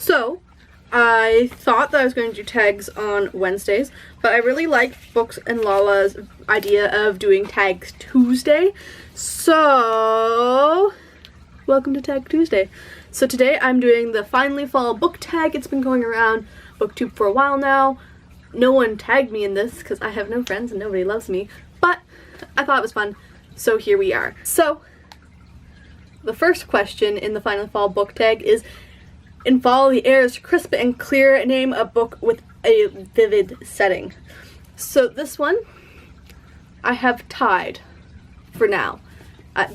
So, I thought that I was going to do tags on Wednesdays, but I really like Books and Lala's idea of doing Tags Tuesday. So, welcome to Tag Tuesday. So today I'm doing the Finally Fall book tag. It's been going around BookTube for a while now. No one tagged me in this because I have no friends and nobody loves me, but I thought it was fun, so here we are. So, the first question in the Finally Fall book tag is, in fall the air is crisp and clear, name a book with a vivid setting. So this one I have tied for now.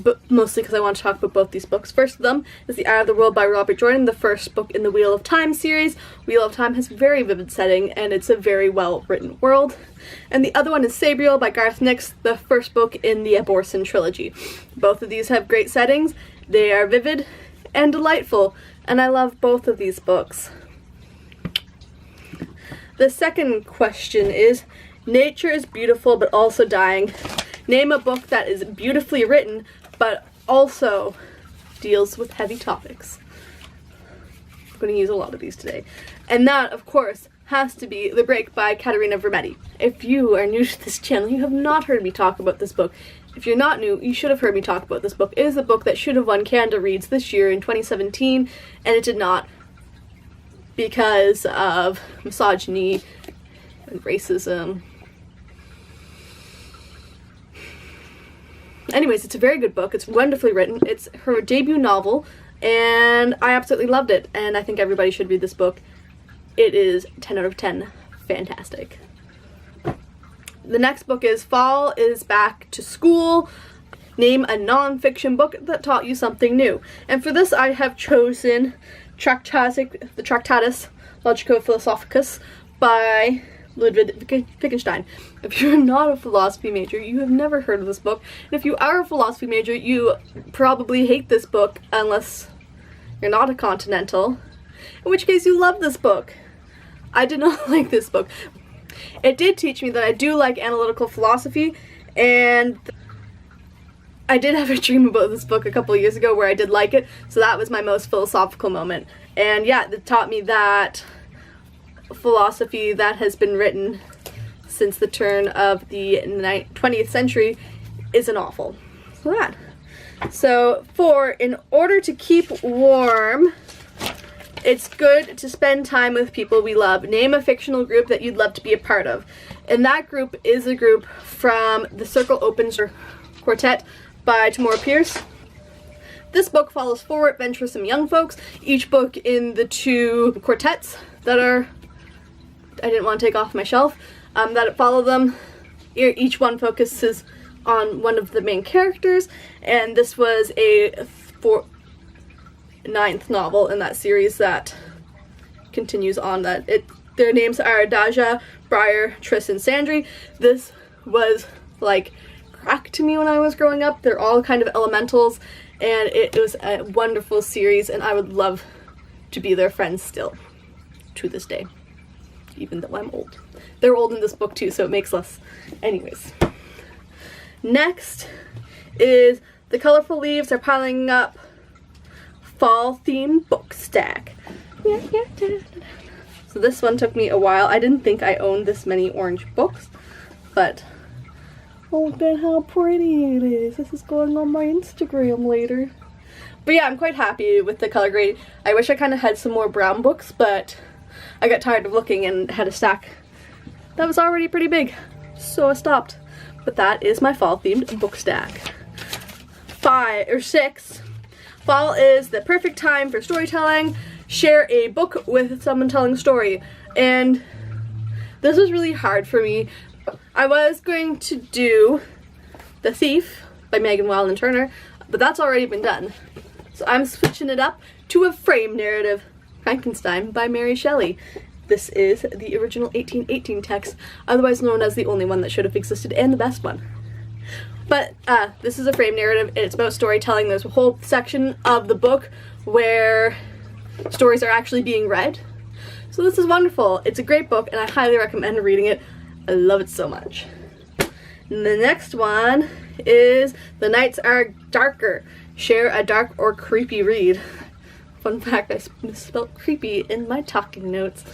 But mostly because I want to talk about both these books. First of them is The Eye of the World by Robert Jordan, the first book in the Wheel of Time series. Wheel of Time has a very vivid setting and it's a very well written world. And the other one is Sabriel by Garth Nix, the first book in the Aborson trilogy. Both of these have great settings, they are vivid and delightful, and I love both of these books. The second question is, nature is beautiful but also dying. Name a book that is beautifully written, but also deals with heavy topics. I'm going to use a lot of these today. And that, of course, has to be The Break by Caterina Vermetti. If you are new to this channel, you have not heard me talk about this book. If you're not new, you should have heard me talk about this book. It is a book that should have won Canada Reads this year in 2017, and it did not because of misogyny and racism. Anyways, it's a very good book. It's wonderfully written. It's her debut novel, and I absolutely loved it, and I think everybody should read this book. It is 10 out of 10 fantastic. The next book is Fall is Back to School. Name a non-fiction book that taught you something new. And for this I have chosen the Tractatus Logico-Philosophicus by Ludwig Wittgenstein. If you're not a philosophy major, you have never heard of this book. And if you are a philosophy major, you probably hate this book unless you're not a continental, in which case you love this book. I did not like this book. It did teach me that I do like analytical philosophy, and I did have a dream about this book a couple of years ago where I did like it, so that was my most philosophical moment. And yeah, it taught me that philosophy that has been written since the turn of the 20th century isn't awful. So in order to keep warm, it's good to spend time with people we love. Name a fictional group that you'd love to be a part of. And that group is a group from The Circle Opens Quartet by Tamora Pierce. This book follows four adventuresome young folks, each book in the two quartets that are, I didn't want to take off my shelf, that follow them. Each one focuses on one of the main characters, and this was a ninth novel in that series that continues on that. Their names are Daja, Briar, Triss, and Sandry. This was like crack to me when I was growing up. They're all kind of elementals, and it was a wonderful series, and I would love to be their friends still to this day, even though I'm old. They're old in this book too, so it makes less. Anyways, next is The Colorful Leaves Are Piling Up Fall Themed Book Stack. So this one took me a while. I didn't think I owned this many orange books, but look at how pretty it is. This is going on my Instagram later. But yeah, I'm quite happy with the color grade. I wish I kind of had some more brown books, but I got tired of looking and had a stack that was already pretty big, so I stopped. But that is my fall themed book stack. 5 or 6. Fall is the perfect time for storytelling. Share a book with someone telling a story. And this was really hard for me. I was going to do The Thief by Megan Wilde and Turner, but that's already been done. So I'm switching it up to a frame narrative, Frankenstein by Mary Shelley. This is the original 1818 text, otherwise known as the only one that should have existed and the best one. But this is a frame narrative, and it's about storytelling. There's a whole section of the book where stories are actually being read. So this is wonderful. It's a great book, and I highly recommend reading it. I love it so much. And the next one is The Nights Are Darker. Share a dark or creepy read. Fun fact, I misspelled creepy in my talking notes.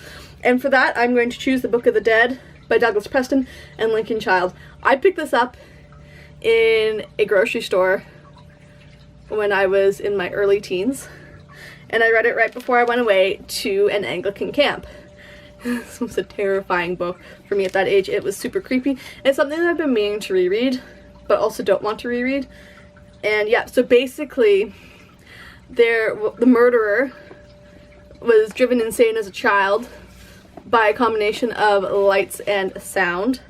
And for that, I'm going to choose The Book of the Dead by Douglas Preston and Lincoln Child. I picked this up in a grocery store when I was in my early teens, and I read it right before I went away to an Anglican camp. This was a terrifying book for me at that age. It was super creepy. It's something that I've been meaning to reread, but also don't want to reread. And yeah, so basically, the murderer was driven insane as a child by a combination of lights and sound.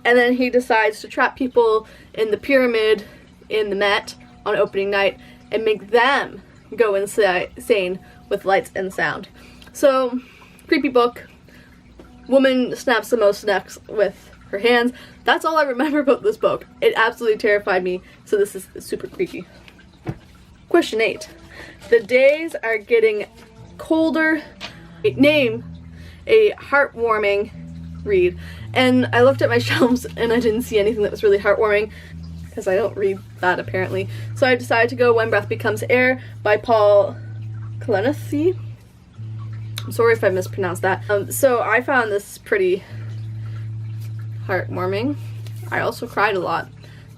And then he decides to trap people in the pyramid in the Met on opening night and make them go insane with lights and sound. So, creepy book. Woman snaps the most necks with her hands. That's all I remember about this book. It absolutely terrified me, so this is super creepy. Question 8. The days are getting colder. Name a heartwarming read. And I looked at my shelves and I didn't see anything that was really heartwarming, because I don't read that apparently. So I decided to go When Breath Becomes Air by Paul Kalanithi. I'm sorry if I mispronounced that. So I found this pretty heartwarming. I also cried a lot.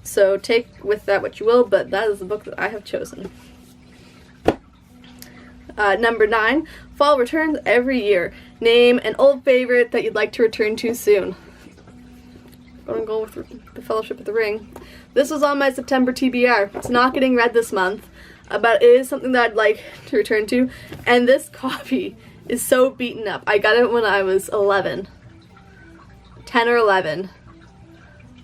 So take with that what you will, but that is the book that I have chosen. Number 9, fall returns every year. Name an old favorite that you'd like to return to soon. I'm gonna go with The Fellowship of the Ring. This was on my September TBR. It's not getting read this month, but it is something that I'd like to return to. And this copy is so beaten up. I got it when I was 11. 10 or 11.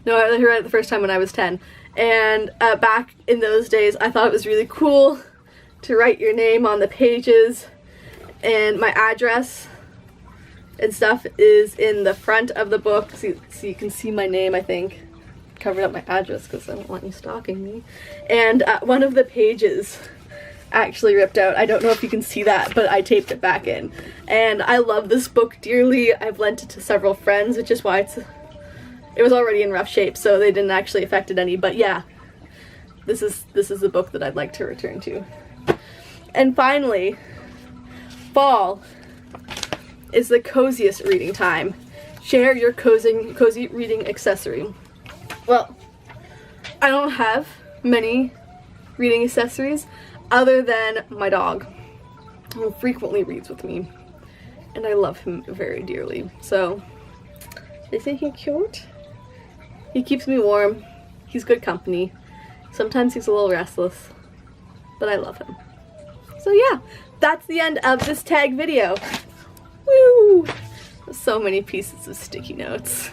No, I read it the first time when I was 10. And back in those days, I thought it was really cool to write your name on the pages, and my address and stuff is in the front of the book, so you can see my name. I think covered up my address because I don't want you stalking me. And one of the pages actually ripped out. I don't know if you can see that, but I taped it back in. And I love this book dearly. I've lent it to several friends, which is why it was already in rough shape, so they didn't actually affect it any. But yeah, this is the book that I'd like to return to. And finally, fall is the coziest reading time. Share your cozy reading accessory. Well, I don't have many reading accessories other than my dog, who frequently reads with me, and I love him very dearly. So, isn't he cute? He keeps me warm. He's good company. Sometimes he's a little restless, but I love him. So yeah, that's the end of this tag video. Woo! So many pieces of sticky notes.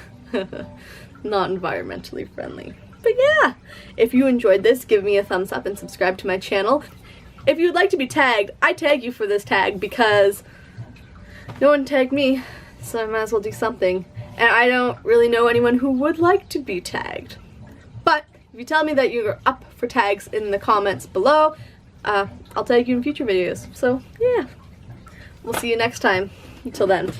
Not environmentally friendly. But yeah, if you enjoyed this, give me a thumbs up and subscribe to my channel. If you'd like to be tagged, I tag you for this tag because no one tagged me, so I might as well do something. And I don't really know anyone who would like to be tagged. But if you tell me that you're up for tags in the comments below, I'll tag you in future videos. So yeah, we'll see you next time. Until then.